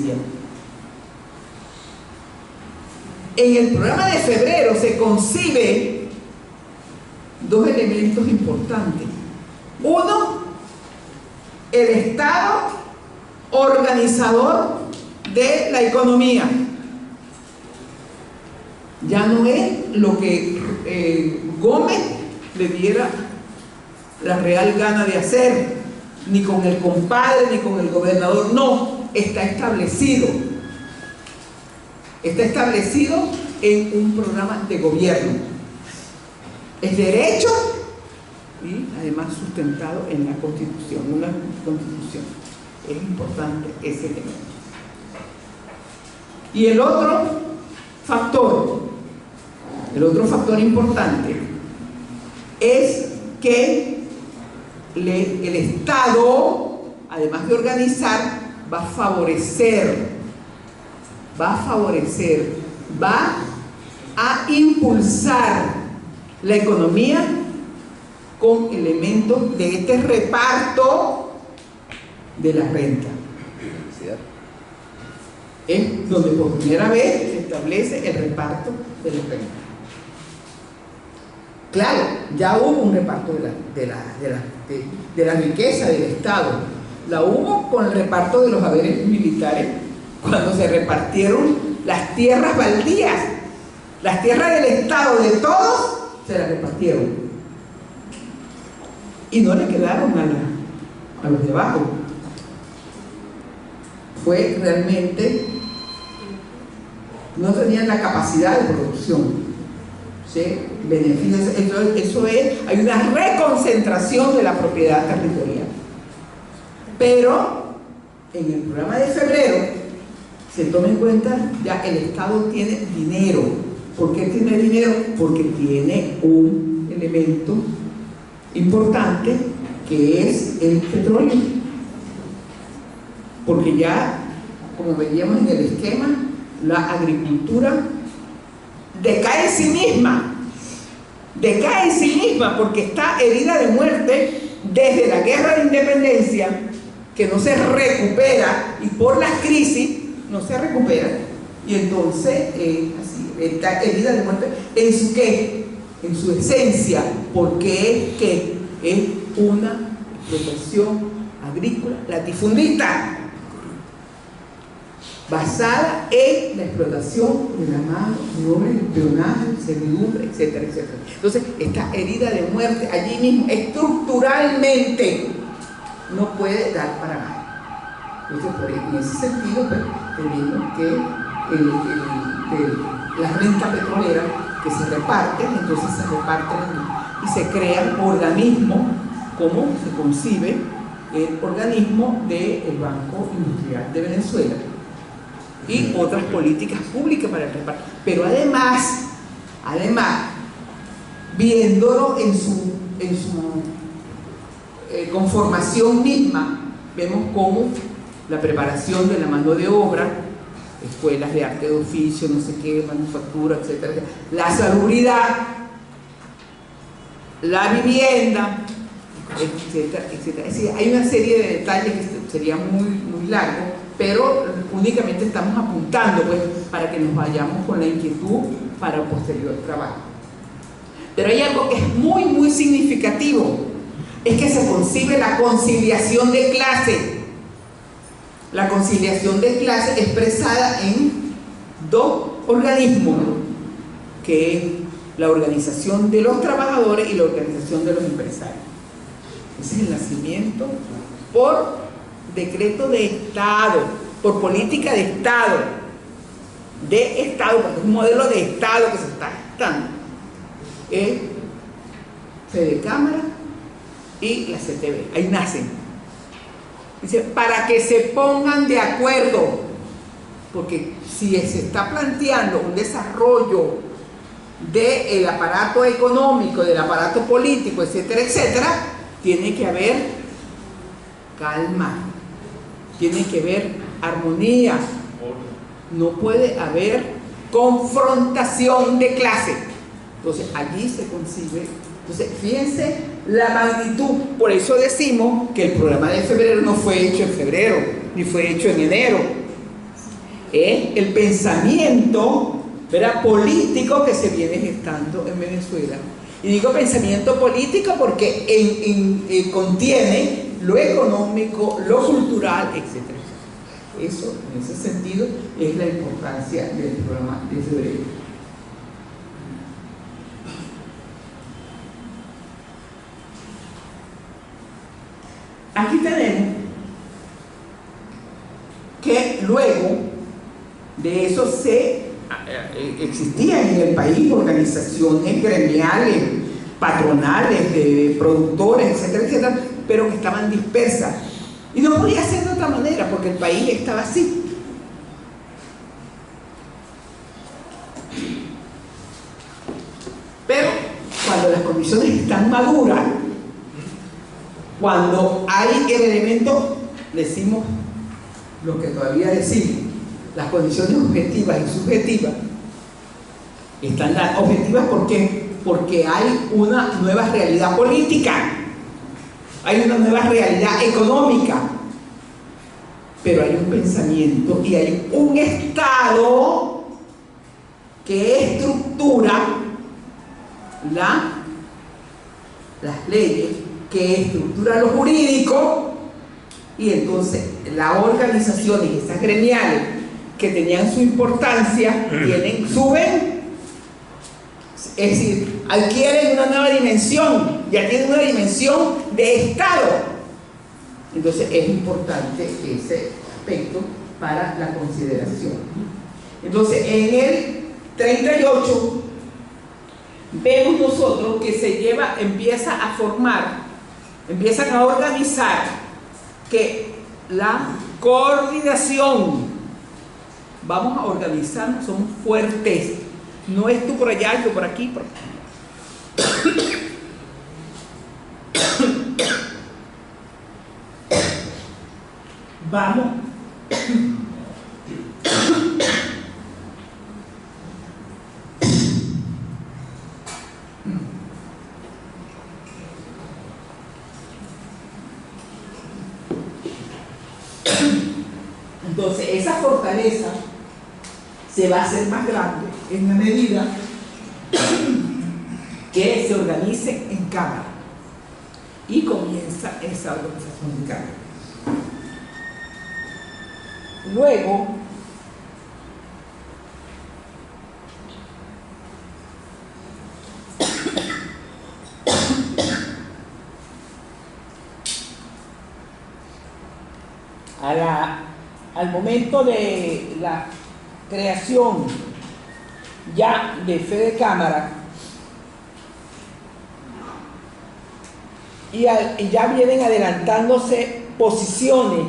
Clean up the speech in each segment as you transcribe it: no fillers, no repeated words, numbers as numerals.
policía. En el programa de febrero se concibe dos elementos importantes. Uno, el Estado organizador de la economía. Ya no es lo que Gómez le diera la real gana de hacer, ni con el compadre, ni con el gobernador. No, está establecido. Está establecido en un programa de gobierno. Es derecho y además sustentado en la Constitución, una Constitución. Es importante ese elemento. Y el otro factor importante es que el Estado, además de organizar, va a favorecer, va a impulsar la economía con elementos de este reparto de la renta. Es donde por primera vez se establece el reparto de la renta. Claro, ya hubo un reparto de la riqueza del Estado. La hubo con el reparto de los haberes militares, cuando se repartieron las tierras baldías. Las tierras del Estado de todos se las repartieron. Y no le quedaron a los de abajo. Fue realmente, no tenían la capacidad de producción. ¿Sí? Beneficios, eso es, hay una reconcentración de la propiedad territorial. Pero en el programa de febrero se toma en cuenta ya el Estado tiene dinero. ¿Por qué tiene dinero? Porque tiene un elemento importante que es el petróleo. Porque ya, como veíamos en el esquema, la agricultura decae en sí misma porque está herida de muerte desde la guerra de independencia, que no se recupera, y por las crisis no se recupera, y entonces así, está herida de muerte en su qué, en su esencia, porque es una explotación agrícola latifundista, basada en la explotación de la mano de obra, el espionaje, servidumbre, etcétera, etcétera. Entonces, esta herida de muerte allí mismo, estructuralmente, no puede dar para nada. Entonces, en ese sentido, pues, tenemos que las rentas petroleras que se reparten, entonces se reparten y se crean organismos, como se concibe el organismo del Banco Industrial de Venezuela, y otras políticas públicas para el reparto. Pero además, viéndolo en su conformación misma, vemos cómo la preparación de la mano de obra, escuelas de arte de oficio, no sé qué, manufactura, etcétera, la salubridad, la vivienda, etcétera, etcétera. Es decir, hay una serie de detalles que sería muy largo, pero únicamente estamos apuntando, pues, para que nos vayamos con la inquietud para posterior trabajo. Pero hay algo que es muy significativo, es que se concibe la conciliación de clase. La conciliación de clase expresada en dos organismos, que es la organización de los trabajadores y la organización de los empresarios. Ese es el nacimiento por decreto de Estado, por política de Estado, porque es un modelo de Estado que se está gestando. Fedecámara y la CTV, ahí nacen. Dice, para que se pongan de acuerdo, porque si se está planteando un desarrollo del aparato económico, del aparato político, etcétera, etcétera, tiene que haber calma, tiene que haber armonía, no puede haber confrontación de clase. Entonces allí se concibe. Entonces fíjense la magnitud. Por eso decimos que el programa de febrero no fue hecho en febrero ni fue hecho en enero, es el pensamiento, ¿verdad?, político que se viene gestando en Venezuela. Y digo pensamiento político porque contiene lo económico, lo cultural, etc. Eso, en ese sentido, es la importancia del programa de febrero. Aquí tenemos que luego de eso existían en el país organizaciones gremiales, patronales, de productores, etcétera, etcétera, pero que estaban dispersas. Y no podía ser de otra manera porque el país estaba así. Pero cuando las condiciones están maduras, cuando hay el elemento, decimos lo que todavía decimos, las condiciones objetivas y subjetivas, están las objetivas ¿por qué? Porque hay una nueva realidad política, hay una nueva realidad económica, pero hay un pensamiento y hay un Estado que estructura las leyes, que estructura lo jurídico, y entonces las organizaciones, esas gremiales que tenían su importancia, suben, es decir, adquieren una nueva dimensión, ya tienen una dimensión de Estado. Entonces es importante ese aspecto para la consideración. Entonces en el 38 vemos nosotros que empiezan a organizar que la coordinación, vamos a organizarnos, somos fuertes, no es tú por allá, yo por aquí, vamos entonces esa fortaleza se va a hacer más grande en la medida que se organice en cámara y comienza esa organización en cámara. Luego al momento de la creación ya de Fede Cámara y ya vienen adelantándose posiciones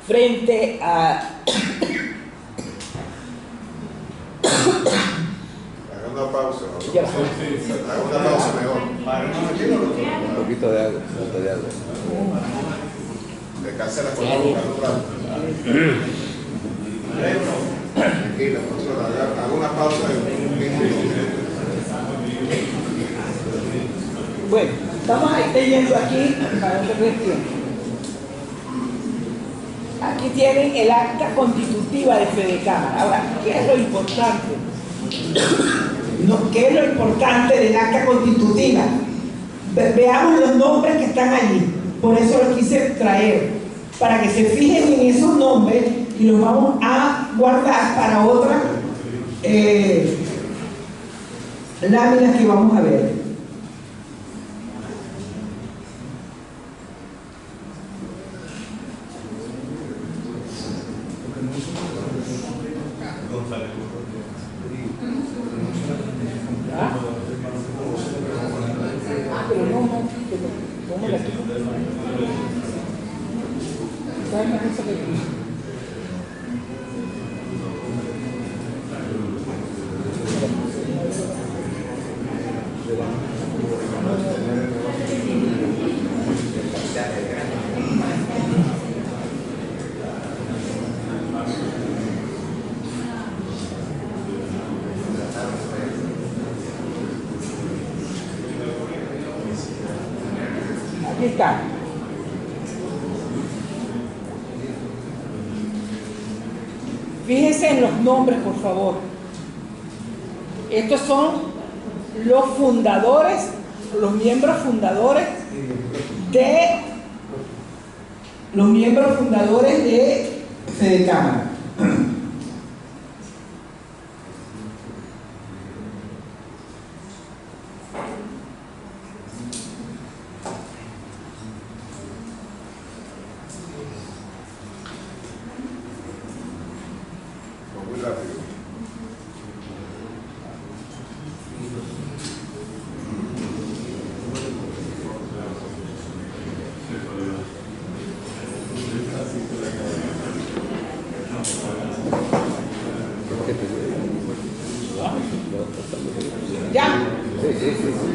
frente a haga una pausa, ¿no? Haga una pausa mejor. Un poquito de agua, Descanse la columna. Tranquila, profesora, haga una pausa de un minuto. Bueno, estamos leyendo aquí para otra cuestión. Aquí tienen el acta constitutiva de Fede Cámara. Ahora, ¿qué es lo importante? ¿Qué es lo importante del acta constitutiva? Veamos los nombres que están allí. Por eso los quise traer, para que se fijen en esos nombres y los vamos a guardar para otras láminas que vamos a ver. Aquí está. Fíjense en los nombres, por favor. Estos son los fundadores, los miembros fundadores de Fedecámara. Muy rápido. ¿Ya? Sí, sí, sí.